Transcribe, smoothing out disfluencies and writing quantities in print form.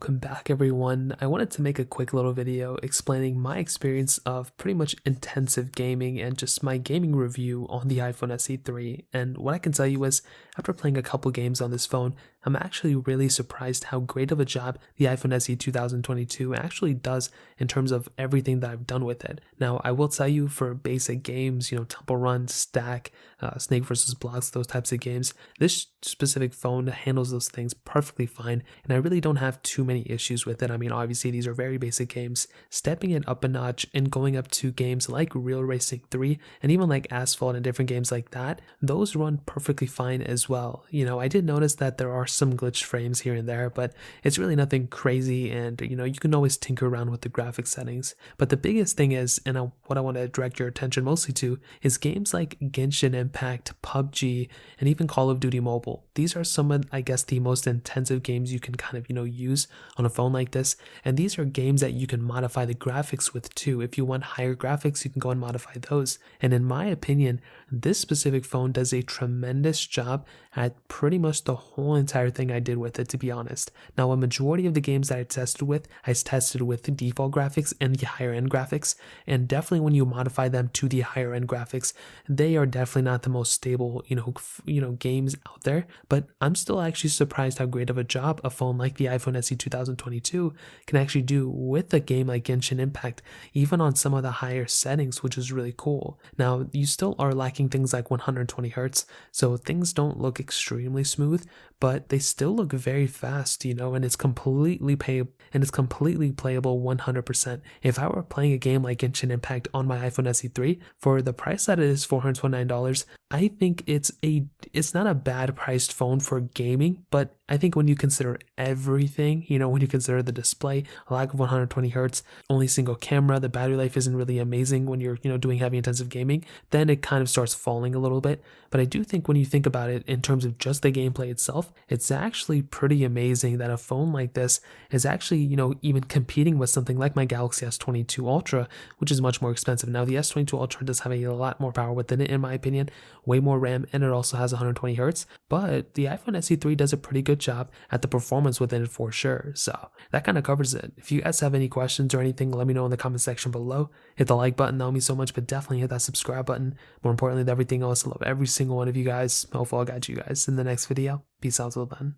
welcome back everyone. I wanted to make a quick little video explaining my experience of pretty much intensive gaming and just my gaming review on the iPhone SE 3. And what I can tell you is, after playing a couple games on this phone, I'm actually really surprised how great of a job the iPhone SE 2022 actually does in terms of everything that I've done with it. Now, I will tell you, for basic games, Temple Run, Stack, Snake versus Blocks, those types of games, this specific phone handles those things perfectly fine, and I really don't have too many issues with it. I mean, obviously these are very basic games. Stepping it up a notch and going up to games like Real Racing 3 and even like Asphalt and different games like that, those run perfectly fine as well. I did notice that there are some glitched frames here and there, but it's really nothing crazy, and you can always tinker around with the graphics settings. But the biggest thing is, and what I want to direct your attention mostly to, is games like Genshin Impact, PUBG, and even Call of Duty Mobile. These are some of, I guess, the most intensive games you can kind of use on a phone like this, and these are games that you can modify the graphics with too. If you want higher graphics, you can go and modify those, and in my opinion, this specific phone does a tremendous job at pretty much the whole entire thing I did with it, to be honest. Now, a majority of the games that I tested with the default graphics and the higher end graphics, and definitely when you modify them to the higher end graphics, they are definitely not the most stable games out there. But I'm still actually surprised how great of a job a phone like the iPhone SE 2022 can actually do with a game like Genshin Impact, even on some of the higher settings, which is really cool. Now, you still are lacking things like 120 Hz, so things don't look extremely smooth, but they still look very fast, and it's completely playable 100%. If I were playing a game like Genshin Impact on my iPhone SE 3 for the price that it is, $429, I think it's not a bad priced phone for gaming. But I think when you consider everything, when you consider the display, a lack of 120 Hz, only single camera, the battery life isn't really amazing when you're doing heavy intensive gaming, then it kind of starts falling a little bit. But I do think when you think about it in terms of just the gameplay itself, it's actually pretty amazing that a phone like this is actually, even competing with something like my Galaxy S22 Ultra, which is much more expensive. Now, the S22 Ultra does have a lot more power within it, in my opinion, way more RAM, and it also has 120 Hz, but the iPhone SE 3 does a pretty good job at the performance within it for sure. So that kind of covers it. If you guys have any questions or anything, let me know in the comment section below. Hit the like button, that would mean so much, but definitely hit that subscribe button. More importantly than everything else, I love every single one of you guys. Hopefully I'll catch you guys in the next video. Peace out till then.